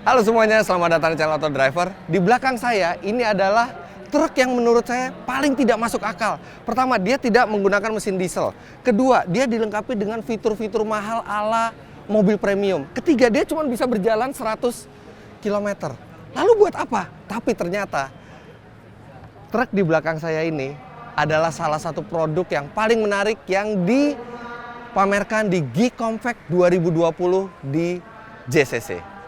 Halo semuanya, selamat datang di channel Auto Driver. Di belakang saya ini adalah truk yang menurut saya paling tidak masuk akal. Pertama, dia tidak menggunakan mesin diesel. Kedua, dia dilengkapi dengan fitur-fitur mahal ala mobil premium. Ketiga, dia cuma bisa berjalan 100 km. Lalu buat apa? Tapi ternyata truk di belakang saya ini adalah salah satu produk yang paling menarik yang dipamerkan di Geek Compact 2020 di JCC.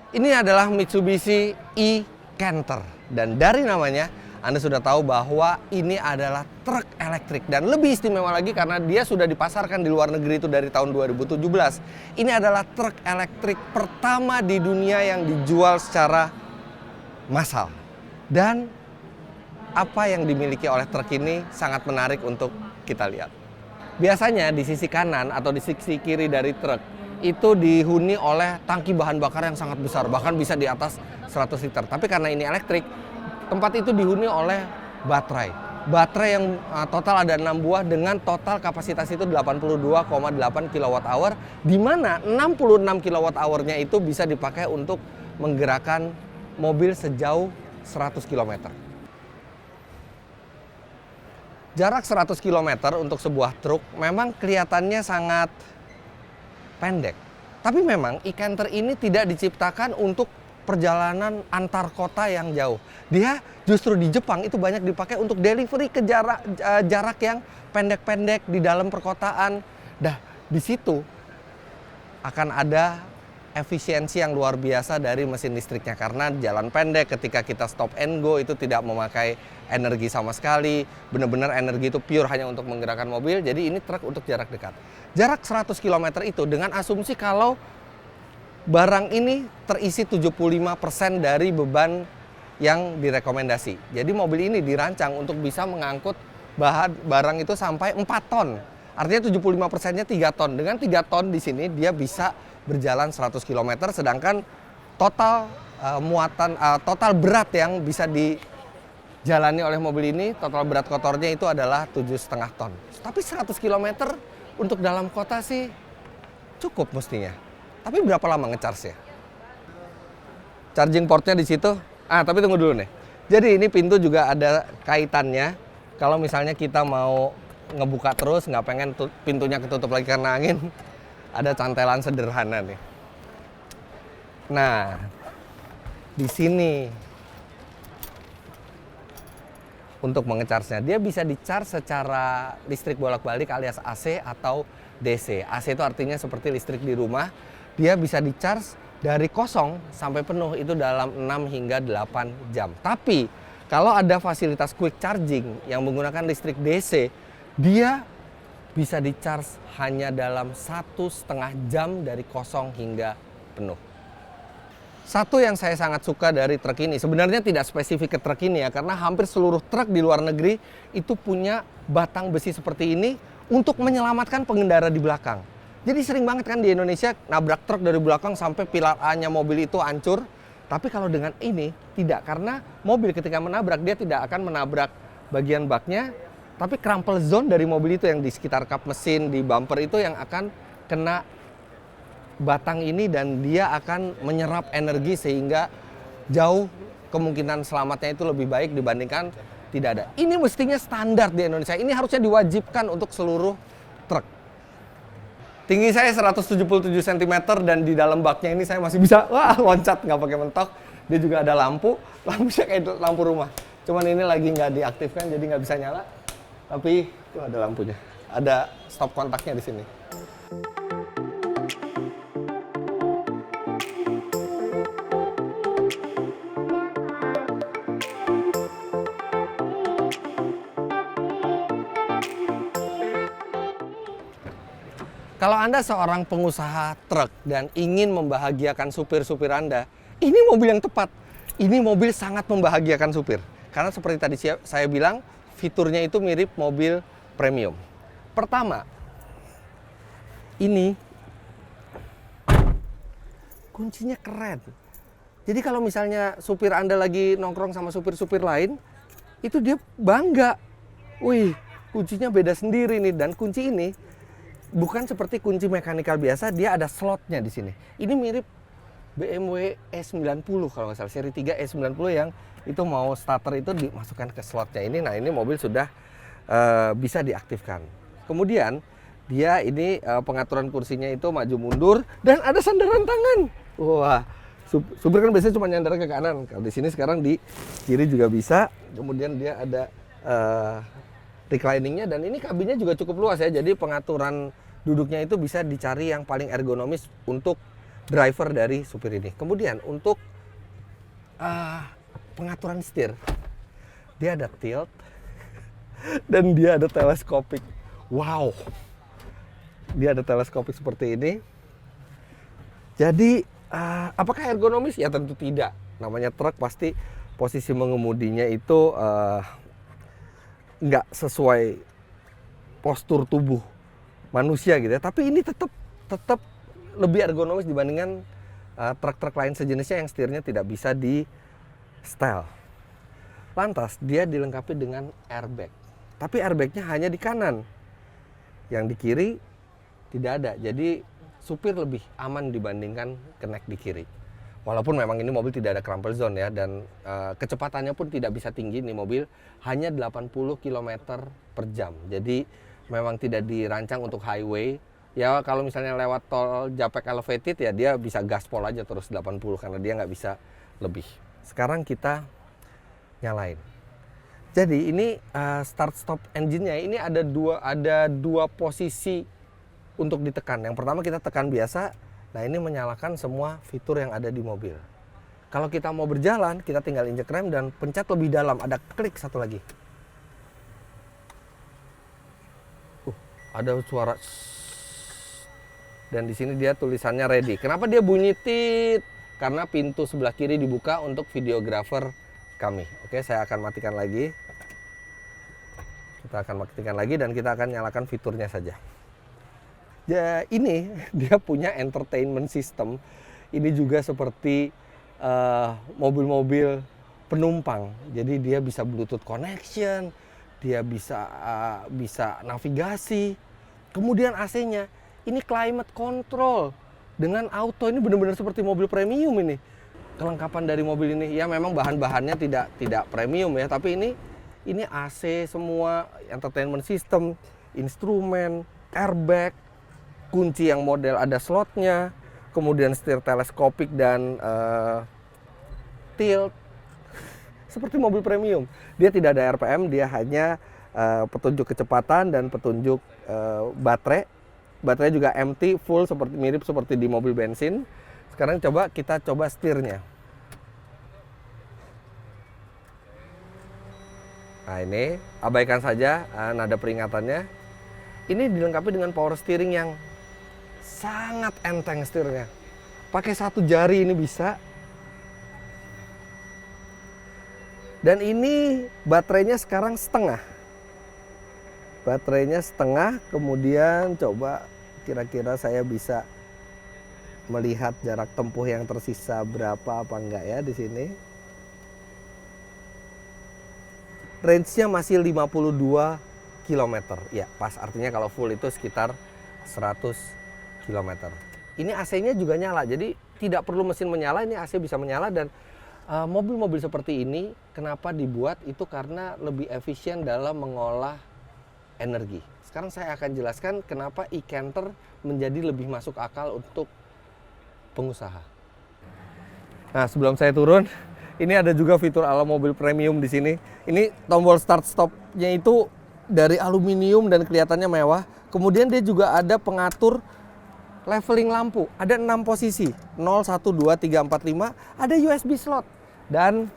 Ini adalah Mitsubishi e-Canter, dan dari namanya Anda sudah tahu bahwa ini adalah truk elektrik, dan lebih istimewa lagi karena dia sudah dipasarkan di luar negeri itu dari tahun 2017. Ini adalah truk elektrik pertama di dunia yang dijual secara massal, dan apa yang dimiliki oleh truk ini sangat menarik untuk kita lihat. Biasanya di sisi kanan atau di sisi kiri dari truk itu dihuni oleh tangki bahan bakar yang sangat besar, bahkan bisa di atas 100 liter. Tapi karena ini elektrik, tempat itu dihuni oleh baterai. Baterai yang total ada 6 buah dengan total kapasitas itu 82,8 kWh, di mana 66 kWh-nya itu bisa dipakai untuk menggerakkan mobil sejauh 100 km. Jarak 100 km untuk sebuah truk memang kelihatannya sangat pendek. Tapi memang e-Canter ini tidak diciptakan untuk perjalanan antar kota yang jauh. Dia justru di Jepang itu banyak dipakai untuk delivery ke jarak yang pendek-pendek di dalam perkotaan. Di situ akan ada efisiensi yang luar biasa dari mesin listriknya, karena jalan pendek ketika kita stop and go itu tidak memakai energi sama sekali. Benar-benar energi itu pure hanya untuk menggerakkan mobil. Jadi ini truk untuk jarak dekat. Jarak 100 km itu dengan asumsi kalau barang ini terisi 75% dari beban yang direkomendasi. Jadi mobil ini dirancang untuk bisa mengangkut barang itu sampai 4 ton. Artinya 75%-nya 3 ton. Dengan 3 ton di sini dia bisa berjalan 100 km, sedangkan total total berat yang bisa dijalani oleh mobil ini, total berat kotornya itu adalah 7,5 ton. Tapi 100 km untuk dalam kota sih cukup mestinya. Tapi berapa lama nge-charge ya? Charging portnya di situ. Tapi tunggu dulu nih. Jadi ini pintu juga ada kaitannya. Kalau misalnya kita mau ngebuka terus, nggak pengen pintunya ketutup lagi karena angin, ada cantelan sederhana nih. Nah, di sini untuk menge-charge-nya, dia bisa di-charge secara listrik bolak-balik alias AC atau DC. AC itu artinya seperti listrik di rumah. Dia bisa di-charge dari kosong sampai penuh itu dalam 6 hingga 8 jam. Tapi kalau ada fasilitas quick charging yang menggunakan listrik DC, dia bisa di-charge hanya dalam 1,5 jam dari kosong hingga penuh. Satu yang saya sangat suka dari truk ini, sebenarnya tidak spesifik ke truk ini ya, karena hampir seluruh truk di luar negeri itu punya batang besi seperti ini untuk menyelamatkan pengendara di belakang. Jadi sering banget kan di Indonesia nabrak truk dari belakang sampai pilar A-nya mobil itu hancur. Tapi kalau dengan ini tidak, karena mobil ketika menabrak dia tidak akan menabrak bagian baknya, tapi crumple zone dari mobil itu yang di sekitar kap mesin, di bumper itu yang akan kena batang ini, dan dia akan menyerap energi sehingga jauh kemungkinan selamatnya itu lebih baik dibandingkan tidak ada. Ini mestinya standar di Indonesia. Ini harusnya diwajibkan untuk seluruh truk. Tinggi saya 177 cm dan di dalam baknya ini saya masih bisa loncat nggak pakai mentok. Dia juga ada lampunya kayak lampu rumah. Cuman ini lagi nggak diaktifkan jadi nggak bisa nyala. Tapi tuh ada lampunya. Ada stop kontaknya di sini. Kalau Anda seorang pengusaha truk dan ingin membahagiakan supir-supir Anda, ini mobil yang tepat. Ini mobil sangat membahagiakan supir. Karena seperti tadi saya bilang, fiturnya itu mirip mobil premium. Pertama, ini kuncinya keren. Jadi kalau misalnya supir Anda lagi nongkrong sama supir-supir lain, itu dia bangga. Wih, kuncinya beda sendiri nih. Dan kunci ini bukan seperti kunci mekanikal biasa, dia ada slotnya di sini. Ini mirip BMW E90 kalau nggak salah, seri 3 E90 yang itu mau starter itu dimasukkan ke slotnya ini. Nah, ini mobil sudah bisa diaktifkan. Kemudian dia ini pengaturan kursinya itu maju mundur dan ada sandaran tangan. Wah, supir kan biasanya cuma nyandar ke kanan. Kalau di sini sekarang di kiri juga bisa. Kemudian dia ada recliningnya dan ini kabinnya juga cukup luas ya. Jadi pengaturan duduknya itu bisa dicari yang paling ergonomis untuk driver dari supir ini. Kemudian untuk pengaturan setir, dia ada tilt dan dia ada teleskopik. Wow, dia ada teleskopik seperti ini. Jadi apakah ergonomis? Ya tentu tidak. Namanya truk pasti posisi mengemudinya itu nggak sesuai postur tubuh manusia gitu ya. Tapi ini tetap lebih ergonomis dibandingkan truk-truk lain sejenisnya yang setirnya tidak bisa di setel. Lantas dia dilengkapi dengan airbag. Tapi airbagnya hanya di kanan. Yang di kiri tidak ada. Jadi supir lebih aman dibandingkan kenek di kiri. Walaupun memang ini mobil tidak ada crumple zone ya, dan kecepatannya pun tidak bisa tinggi, ini mobil hanya 80 km per jam. Jadi memang tidak dirancang untuk highway. Ya kalau misalnya lewat tol Japek elevated ya dia bisa gaspol aja terus 80 karena dia nggak bisa lebih. Sekarang kita nyalain. Jadi ini start stop engine-nya ini ada dua posisi untuk ditekan. Yang pertama kita tekan biasa. Nah ini menyalakan semua fitur yang ada di mobil. Kalau kita mau berjalan, kita tinggal injek rem dan pencet lebih dalam. Ada klik satu lagi. Ada suara. Dan di sini dia tulisannya ready. Kenapa dia bunyi tit? Karena pintu sebelah kiri dibuka untuk videographer kami. Oke, saya akan matikan lagi. Kita akan matikan lagi dan kita akan nyalakan fiturnya saja. Ya, ini dia punya entertainment system. Ini juga seperti mobil-mobil penumpang. Jadi dia bisa Bluetooth connection, dia bisa navigasi. Kemudian AC-nya ini climate control dengan auto. Ini benar-benar seperti mobil premium ini. Kelengkapan dari mobil ini ya memang bahan-bahannya tidak premium ya, tapi ini AC semua, entertainment system, instrumen, airbag, kunci yang model ada slotnya, kemudian setir teleskopik dan tilt seperti mobil premium. Dia tidak ada RPM, dia hanya petunjuk kecepatan dan petunjuk baterai. Baterai juga empty, full mirip seperti di mobil bensin. Sekarang kita coba setirnya. Nah ini abaikan saja nada peringatannya. Ini dilengkapi dengan power steering yang sangat enteng setirnya. Pakai satu jari ini bisa. Dan ini baterainya sekarang setengah. Baterainya setengah, kemudian coba kira-kira saya bisa melihat jarak tempuh yang tersisa berapa apa enggak ya di sini. Range-nya masih 52 km. Ya, pas artinya kalau full itu sekitar 100 km. Ini AC-nya juga nyala, jadi tidak perlu mesin menyala, ini AC bisa menyala. Dan mobil-mobil seperti ini kenapa dibuat itu karena lebih efisien dalam mengolah energi. Sekarang saya akan jelaskan kenapa e-Canter menjadi lebih masuk akal untuk pengusaha. Nah, sebelum saya turun, ini ada juga fitur ala mobil premium di sini. Ini tombol start stop-nya itu dari aluminium dan kelihatannya mewah. Kemudian dia juga ada pengatur leveling lampu. Ada 6 posisi, 0, 1, 2, 3, 4, 5. Ada USB slot. Dan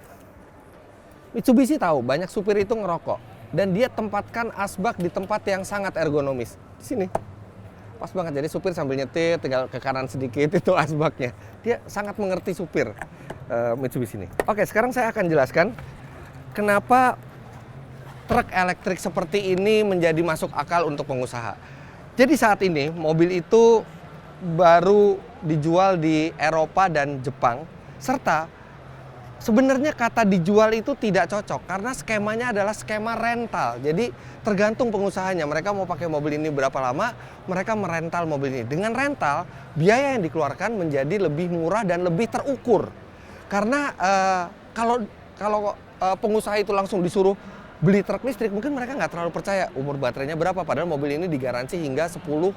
Mitsubishi tahu banyak supir itu ngerokok. Dan dia tempatkan asbak di tempat yang sangat ergonomis. Di sini. Pas banget, jadi supir sambil nyetir tinggal ke kanan sedikit itu asbaknya. Dia sangat mengerti supir Mitsubishi ini. Oke, sekarang saya akan jelaskan kenapa truk elektrik seperti ini menjadi masuk akal untuk pengusaha. Jadi saat ini mobil itu baru dijual di Eropa dan Jepang, serta sebenarnya kata dijual itu tidak cocok karena skemanya adalah skema rental. Jadi tergantung pengusahanya, mereka mau pakai mobil ini berapa lama, mereka merental mobil ini. Dengan rental, biaya yang dikeluarkan menjadi lebih murah dan lebih terukur. Karena kalau pengusaha itu langsung disuruh beli truk listrik, mungkin mereka nggak terlalu percaya umur baterainya berapa, padahal mobil ini digaransi hingga 10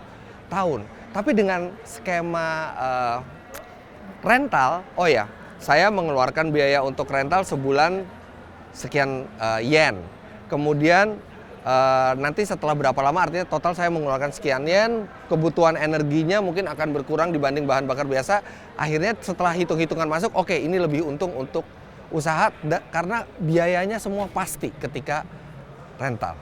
tahun. Tapi dengan skema rental, oh ya, saya mengeluarkan biaya untuk rental sebulan sekian yen. Kemudian nanti setelah berapa lama, artinya total saya mengeluarkan sekian yen, kebutuhan energinya mungkin akan berkurang dibanding bahan bakar biasa. Akhirnya setelah hitung-hitungan masuk, oke, ini lebih untung untuk usaha karena biayanya semua pasti ketika rental.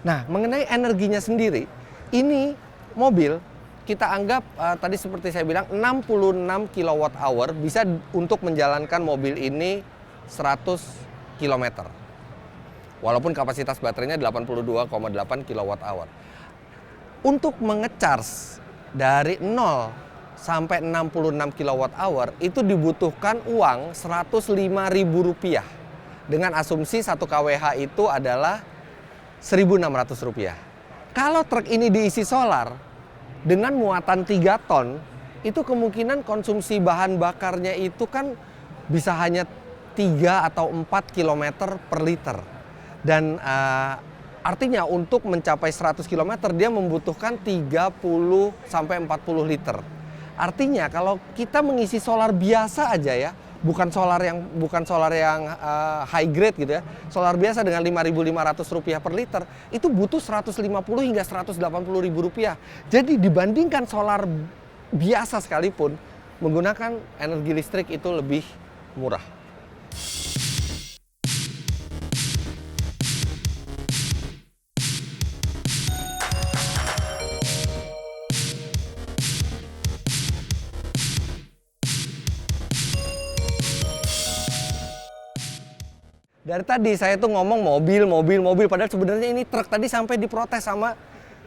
Nah, mengenai energinya sendiri, ini mobil kita anggap tadi seperti saya bilang 66 kWh bisa untuk menjalankan mobil ini 100 km. Walaupun kapasitas baterainya 82,8 kWh. Untuk mengecharge dari 0 sampai 66 kWh itu dibutuhkan uang Rp105.000. Dengan asumsi 1 kWh itu adalah Rp1.600. Kalau truk ini diisi solar dengan muatan 3 ton, itu kemungkinan konsumsi bahan bakarnya itu kan bisa hanya 3 atau 4 km per liter. Dan artinya untuk mencapai 100 km dia membutuhkan 30 sampai 40 liter. Artinya kalau kita mengisi solar biasa aja ya, bukan solar yang high grade gitu ya. Solar biasa dengan Rp5.500 per liter itu butuh Rp150 hingga Rp180.000. Jadi dibandingkan solar biasa sekalipun menggunakan energi listrik itu lebih murah. Dari tadi saya tuh ngomong mobil, padahal sebenarnya ini truk. Tadi sampai diprotes sama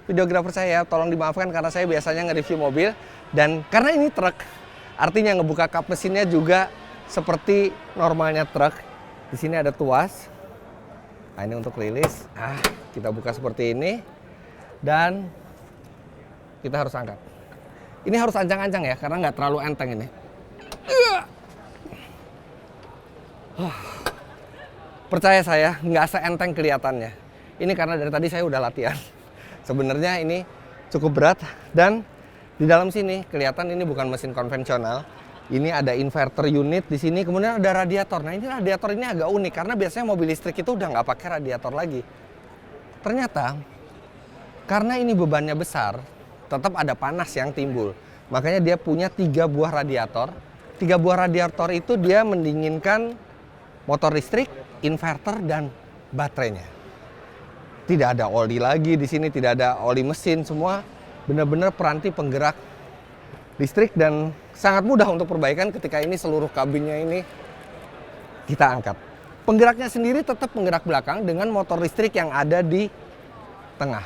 videografer saya, tolong dimaafkan karena saya biasanya nge-review mobil. Dan karena ini truk, artinya ngebuka kap mesinnya juga seperti normalnya truk. Di sini ada tuas. Nah, ini untuk rilis. Kita buka seperti ini. Dan kita harus angkat. Ini harus ancang-ancang ya, karena nggak terlalu enteng ini. Percaya saya, nggak seenteng kelihatannya. Ini karena dari tadi saya udah latihan. Sebenarnya ini cukup berat dan di dalam sini kelihatan ini bukan mesin konvensional. Ini ada inverter unit di sini, kemudian ada radiator. Nah, ini radiator ini agak unik karena biasanya mobil listrik itu udah nggak pakai radiator lagi. Ternyata karena ini bebannya besar, tetap ada panas yang timbul. Makanya dia punya 3 buah radiator. 3 buah radiator itu dia mendinginkan motor listrik, inverter, dan baterainya. Tidak ada oli lagi di sini, tidak ada oli mesin, semua benar-benar peranti penggerak listrik dan sangat mudah untuk perbaikan ketika ini seluruh kabinnya ini kita angkat. Penggeraknya sendiri tetap penggerak belakang dengan motor listrik yang ada di tengah.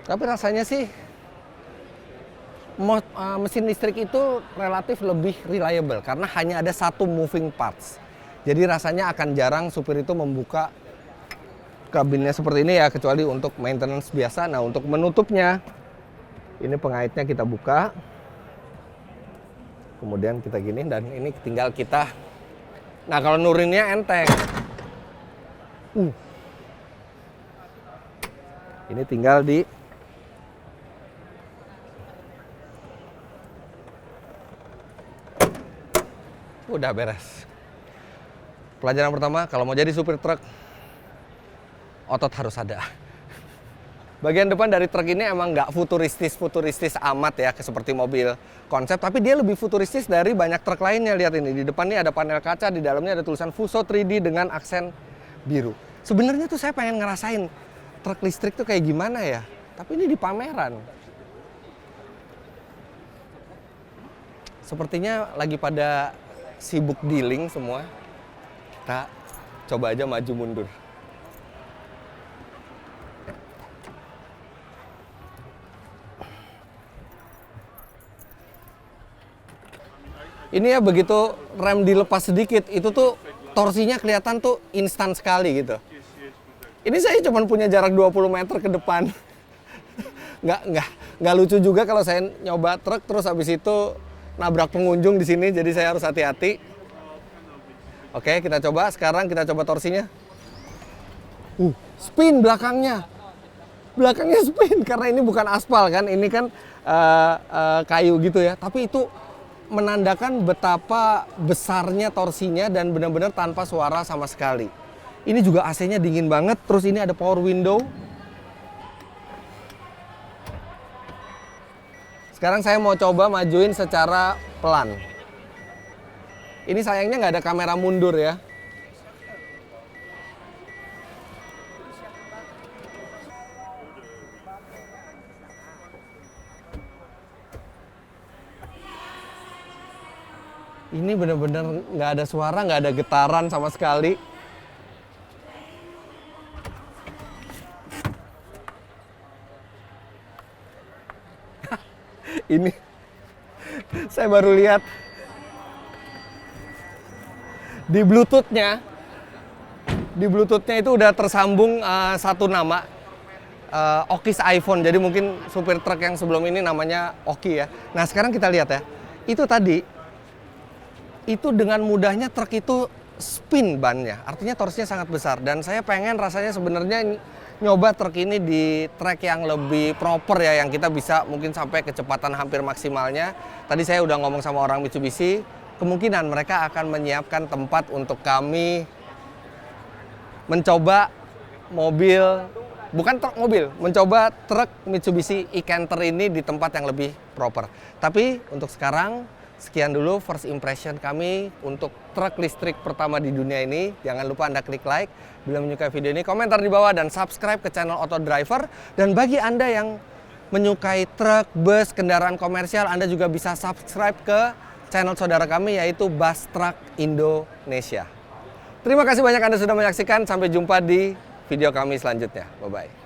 Tapi rasanya sih mesin listrik itu relatif lebih reliable karena hanya ada 1 moving parts. Jadi rasanya akan jarang supir itu membuka kabinnya seperti ini ya, kecuali untuk maintenance biasa. Nah, untuk menutupnya, ini pengaitnya kita buka. Kemudian kita gini dan ini tinggal kita. Nah, kalau nurinnya enteng. Ini tinggal di udah beres. Pelajaran pertama, kalau mau jadi supir truk, otot harus ada. Bagian depan dari truk ini emang nggak futuristis amat ya, seperti mobil konsep, tapi dia lebih futuristis dari banyak truk lainnya. Lihat ini, di depan ini ada panel kaca, di dalamnya ada tulisan Fuso 3D dengan aksen biru. Sebenarnya tuh saya pengen ngerasain truk listrik tuh kayak gimana ya, tapi ini di pameran. sepertinya lagi pada sibuk dealing semua. Kita coba aja maju mundur. Ini ya begitu rem dilepas sedikit, itu tuh torsinya kelihatan tuh instan sekali gitu. Ini saya cuma punya jarak 20 meter ke depan. nggak lucu juga kalau saya nyoba truk terus habis itu nabrak pengunjung di sini, jadi saya harus hati-hati. Oke, kita coba sekarang, kita coba torsinya. Spin belakangnya. Belakangnya spin karena ini bukan aspal kan, ini kan kayu gitu ya. Tapi itu menandakan betapa besarnya torsinya dan benar-benar tanpa suara sama sekali. Ini juga AC-nya dingin banget, terus ini ada power window. Sekarang saya mau coba majuin secara pelan. Ini sayangnya nggak ada kamera mundur ya. Ini bener-bener nggak ada suara, nggak ada getaran sama sekali. Ini saya baru lihat di Bluetooth-nya. Di Bluetooth-nya itu udah tersambung satu nama, Oki's iPhone. Jadi mungkin supir truk yang sebelum ini namanya Oki ya. Nah sekarang kita lihat ya, itu tadi itu dengan mudahnya truk itu spin bannya, artinya torsinya sangat besar. Dan saya pengen rasanya sebenarnya nyoba truk ini di track yang lebih proper ya, yang kita bisa mungkin sampai kecepatan hampir maksimalnya. Tadi saya udah ngomong sama orang Mitsubishi, kemungkinan mereka akan menyiapkan tempat untuk kami mencoba mobil, bukan truk mobil, mencoba truk Mitsubishi e-Canter ini di tempat yang lebih proper. Tapi untuk sekarang, sekian dulu first impression kami untuk truk listrik pertama di dunia ini. Jangan lupa Anda klik like bila menyukai video ini, komentar di bawah, dan subscribe ke channel Auto Driver. Dan bagi Anda yang menyukai truk, bus, kendaraan komersial, Anda juga bisa subscribe ke channel saudara kami yaitu Bus Truck Indonesia. Terima kasih banyak Anda sudah menyaksikan. Sampai jumpa di video kami selanjutnya. Bye-bye.